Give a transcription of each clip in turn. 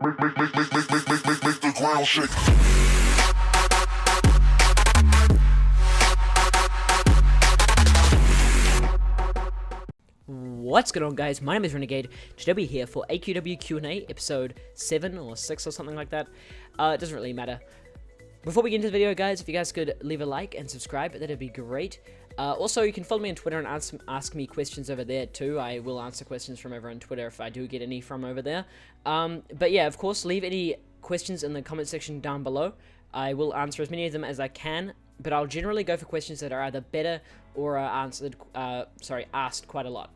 Make the ground shake. What's going on, guys? My name is Renegade. Today we're here for AQW Q&A episode 7 or 6 or something like that. It doesn't really matter. Before we get into the video, guys, if you guys could leave a like and subscribe, that'd be great. Also, you can follow me on Twitter and ask me questions over there too. I will answer questions from over on Twitter if I do get any from over there. But yeah, of course, leave any questions in the comment section down below. I will answer as many of them as I can, but I'll generally go for questions that are either better or are asked quite a lot.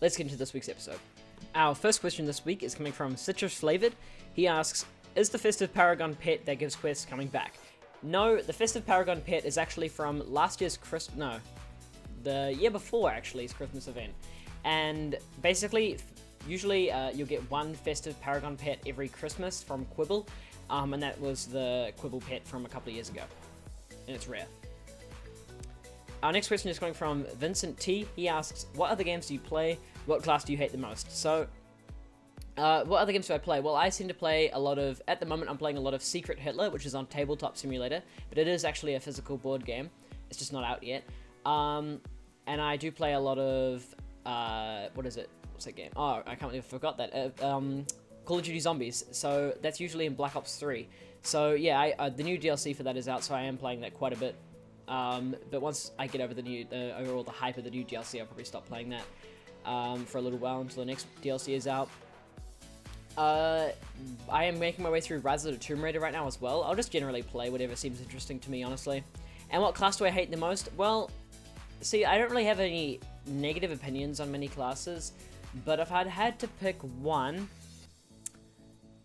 Let's get into this week's episode. Our first question this week is coming from Citrus Flavored. He asks, is the Festive Paragon pet that gives quests coming back? No, the Festive Paragon pet is actually from last year's the year before, actually, his Christmas event. And basically, usually you'll get one Festive Paragon pet every Christmas from Quibble, and that was the Quibble pet from a couple of years ago. And it's rare. Our next question is coming from Vincent T. He asks, what other games do you play? What class do you hate the most? So, what other games do I play? Well, I seem to play a lot of, at the moment I'm playing a lot of Secret Hitler, which is on Tabletop Simulator, but it is actually a physical board game. It's just not out yet. And I do play a lot of, what is it? What's that game? Oh, I can't believe I forgot that. Call of Duty Zombies. So that's usually in Black Ops 3. So yeah, the new DLC for that is out, so I am playing that quite a bit. But once I get over overall the hype of the new DLC, I'll probably stop playing that for a little while until the next DLC is out. I am making my way through Rise of the Tomb Raider right now as well. I'll just generally play whatever seems interesting to me, honestly. And what class do I hate the most? Well, see, I don't really have any negative opinions on many classes, but if I'd had to pick one,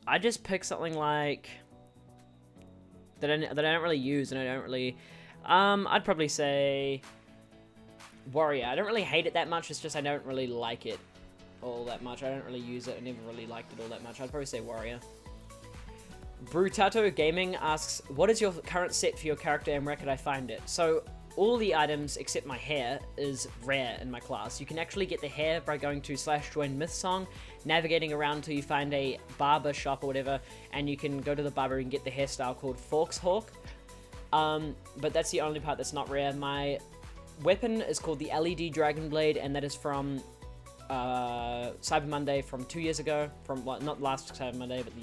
I'd just pick something like that I don't really use and I don't really. I'd probably say Warrior. I don't really hate it that much, it's just I don't really like it all that much. I don't really use it, I never really liked it all that much. I'd probably say Warrior. Brutato Gaming asks, what is your current set for your character and where could I find it? So, all the items except my hair is rare in my class. You can actually get the hair by going to /join mythsong, navigating around until you find a barber shop or whatever, and you can go to the barber and get the hairstyle called Forkshawk. But that's the only part that's not rare. My weapon is called the LED Dragon Blade, and that is from Cyber Monday from 2 years ago. From, well, not last Cyber Monday, but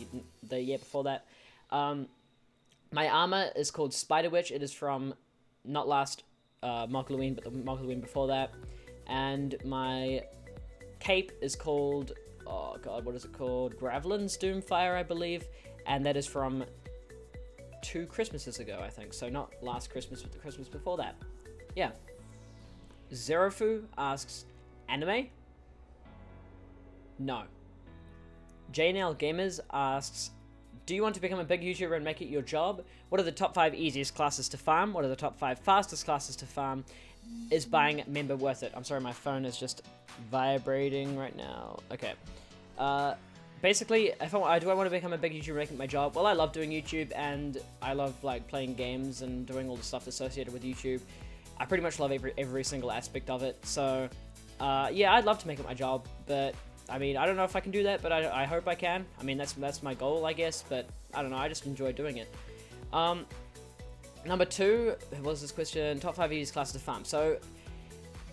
the year before that. My armor is called Spider Witch. It is from not last Mock Halloween, but the Mock Halloween before that. And my cape is called, oh god, what is it called? Gravelin's Doomfire, I believe. And that is from 2 Christmases ago, I think. So not last Christmas, but the Christmas before that. Yeah. Zerofu asks, anime? No. JNL Gamers asks, do you want to become a big YouTuber and make it your job? What are the top 5 easiest classes to farm? What are the top 5 fastest classes to farm? Is buying member worth it? I'm sorry, my phone is just vibrating right now. Okay. Basically, do I want to become a big YouTuber, making it my job? Well, I love doing YouTube, and I love like playing games and doing all the stuff associated with YouTube. I pretty much love every single aspect of it. So, yeah, I'd love to make it my job, but I mean, I don't know if I can do that, but I hope I can. I mean, that's my goal, I guess, but I don't know. I just enjoy doing it. Number 2 was this question: top 5 easiest classes to farm. So,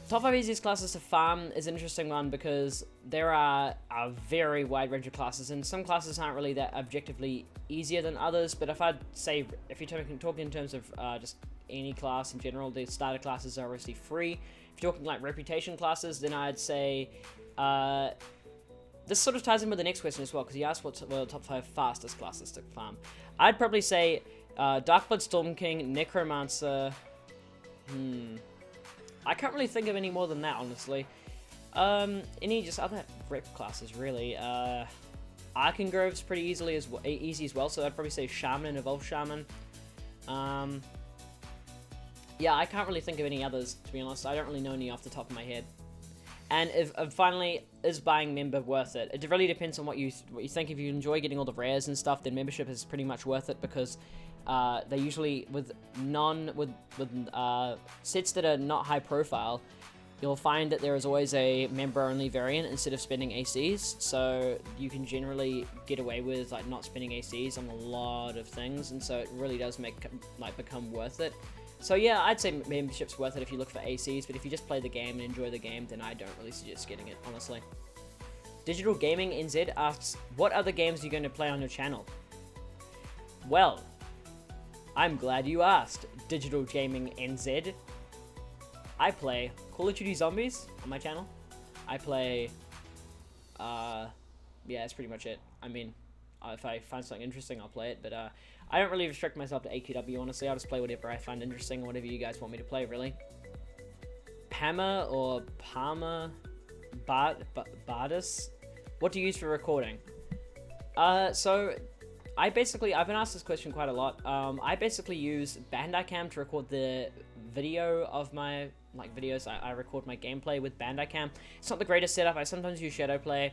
top 5 easiest classes to farm is an interesting one because there are a very wide range of classes, and some classes aren't really that objectively easier than others. But if I'd say, if you're talking in terms of just any class in general, the starter classes are obviously free. If you're talking like reputation classes, then I'd say this sort of ties in with the next question as well, because he asked what the top 5 fastest classes to farm. I'd probably say Darkblood Storm King, Necromancer. I can't really think of any more than that, honestly. Any just other rep classes, really. Arkengrove's pretty easy as well, so I'd probably say Shaman and Evolved Shaman. Yeah, I can't really think of any others, to be honest. I don't really know any off the top of my head. And finally, is buying member worth it? It really depends on what you think. If you enjoy getting all the rares and stuff, then membership is pretty much worth it, because they usually with sets that are not high profile, you'll find that there is always a member-only variant instead of spending ACs, so you can generally get away with like not spending ACs on a lot of things, and so it really does become worth it. So yeah, I'd say membership's worth it if you look for ACs, but if you just play the game and enjoy the game, then I don't really suggest getting it, honestly. Digital Gaming NZ asks, what other games are you going to play on your channel? Well, I'm glad you asked, Digital Gaming NZ. I play Call of Duty Zombies on my channel. I play, yeah, that's pretty much it. I mean, if I find something interesting, I'll play it, but I don't really restrict myself to AQW, honestly. I'll just play whatever I find interesting, whatever you guys want me to play, really. Hammer or Palmer Bardis? What do you use for recording? So I've been asked this question quite a lot. I basically use Bandai Cam to record the video of my videos. I record my gameplay with Bandai Cam. It's not the greatest setup. I sometimes use Shadowplay,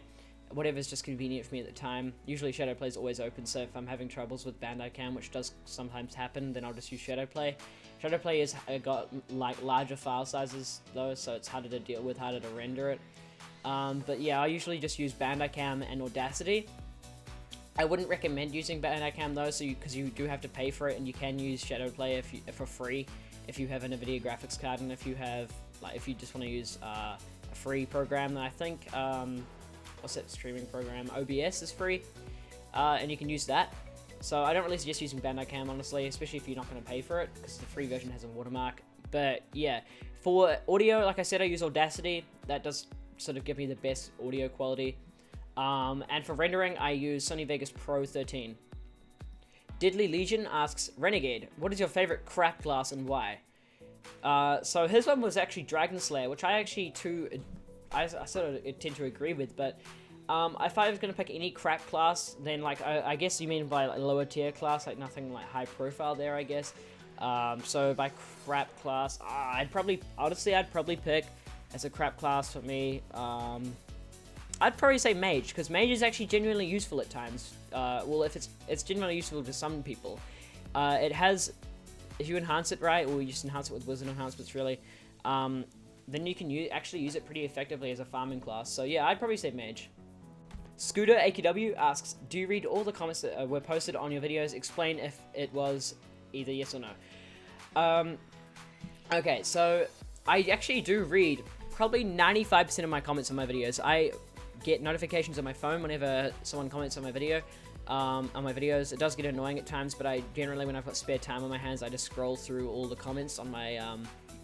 whatever's just convenient for me at the time. Usually Shadowplay is always open, so if I'm having troubles with Bandai Cam, which does sometimes happen, then I'll just use Shadowplay. Shadowplay has got like larger file sizes though, so it's harder to deal with, harder to render it. But yeah, I usually just use Bandai Cam and Audacity. I wouldn't recommend using Bandai Cam though, because you do have to pay for it, and you can use Shadowplay for free if you have a NVIDIA graphics card, and if you just want to use a free program. I think what's that streaming program? OBS is free, and you can use that. So I don't really suggest using Bandai Cam, honestly, especially if you're not going to pay for it, because the free version has a watermark. But yeah, for audio, like I said, I use Audacity. That does sort of give me the best audio quality. And for rendering, I use Sony Vegas Pro 13. Deadly Legion asks, Renegade, what is your favorite crap class and why? So his one was actually Dragon Slayer, which I actually I sort of tend to agree with, but if I was going to pick any crap class, then like I guess you mean by like lower tier class, like nothing like high profile there, I guess. So by crap class, I'd probably pick as a crap class for me, I'd probably say Mage, because Mage is actually genuinely useful at times. Well, if it's genuinely useful to some people. It has, if you enhance it right, or you just enhance it with Wizard enhancements really, then you can actually use it pretty effectively as a farming class. So yeah, I'd probably say Mage. Scooter AQW asks, do you read all the comments that were posted on your videos? Explain if it was either yes or no. Okay, so I actually do read probably 95% of my comments on my videos. I get notifications on my phone whenever someone comments on my video, on my videos. It does get annoying at times, but I generally, when I've got spare time on my hands, I just scroll through all the comments on my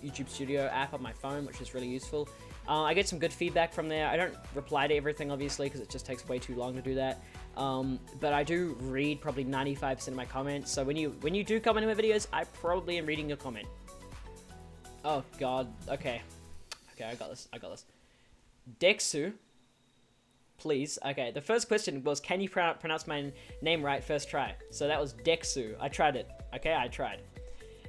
YouTube Studio app on my phone, which is really useful. I get some good feedback from there. I don't reply to everything, obviously, because it just takes way too long to do that. But I do read probably 95% of my comments. So when you do comment on my videos, I probably am reading your comment. Oh God. Okay, I got this. Dexu, please. Okay, the first question was, can you pronounce my name right first try? So that was Dexu. I tried it. Okay, I tried.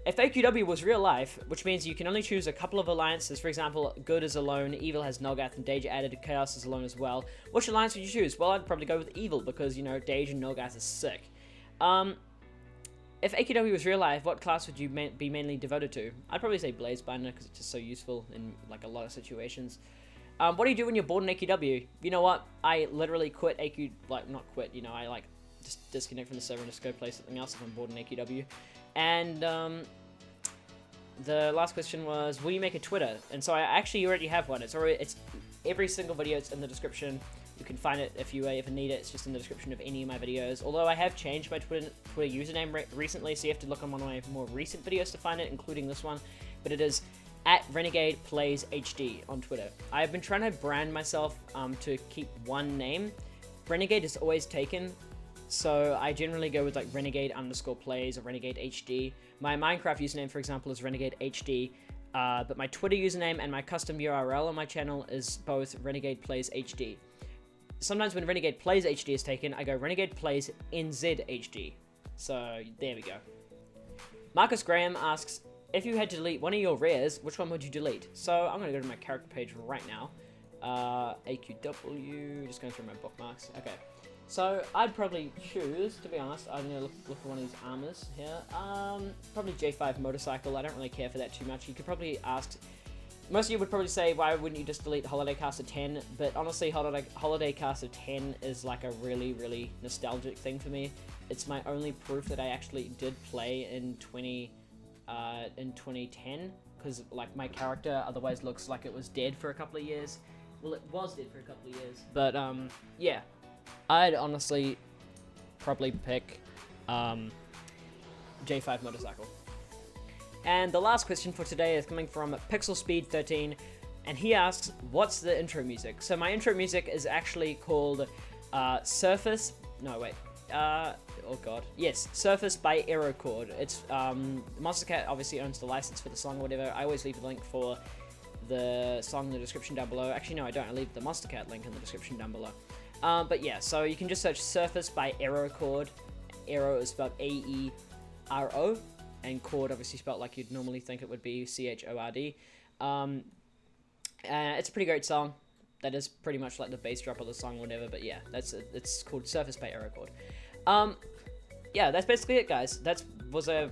If AQW was real life, which means you can only choose a couple of alliances, for example, good is alone, evil has Noggath, and Dage added, chaos is alone as well, which alliance would you choose? Well, I'd probably go with evil, because, you know, Dage and Noggath is sick. If AQW was real life, what class would you be mainly devoted to? I'd probably say Blazebinder, because it's just so useful in, like, a lot of situations. What do you do when you're bored in AQW? You know what? I literally quit not quit, you know, I, like, just disconnect from the server and just go play something else if I'm bored in AQW. And, the last question was, will you make a Twitter? And so I actually already have one. It's every single video, it's in the description. You can find it if you ever need it. It's just in the description of any of my videos. Although I have changed my Twitter username recently, so you have to look on one of my more recent videos to find it, including this one. But it is @RenegadePlaysHD on Twitter. I have been trying to brand myself to keep one name. Renegade is always taken, so I generally go with like Renegade_plays or Renegade HD. My Minecraft username, for example, is Renegade HD, but my Twitter username and my custom URL on my channel is both Renegade Plays HD. Sometimes when Renegade Plays HD is taken, I go Renegade Plays NZ HD. So there we go. Marcus Graham asks, if you had to delete one of your rares, which one would you delete? So I'm going to go to my character page right now. AQW, just going through my bookmarks. Okay. So I'd probably choose, to be honest, I'm going to look for one of these armors here. Probably J5 motorcycle. I don't really care for that too much. You could probably ask most of you would probably say, why wouldn't you just delete Holiday Cast of 10? But honestly, Holiday Cast of 10 is like a really, really nostalgic thing for me. It's my only proof that I actually did play in 2010, because like my character otherwise looks like it was dead for a couple of years. Well, it was dead for a couple of years. But yeah, I'd honestly probably pick J5 Motorcycle. And the last question for today is coming from PixelSpeed13, and he asks, what's the intro music? So my intro music is actually called Surface, no wait, oh god, yes, Surface by Aerocord. It's, Monster Cat obviously owns the license for the song or whatever. I always leave a link for the song in the description down below. Actually no, I don't, I leave the Monster Cat link in the description down below. But yeah, so you can just search Surface by Aerocord. Aero is spelled A-E-R-O. And chord obviously spelled like you'd normally think it would be, C-H-O-R-D. It's a pretty great song. That is pretty much like the bass drop of the song or whatever, but yeah, it's called Surface by Aerocord. Yeah, that's basically it, guys. That was a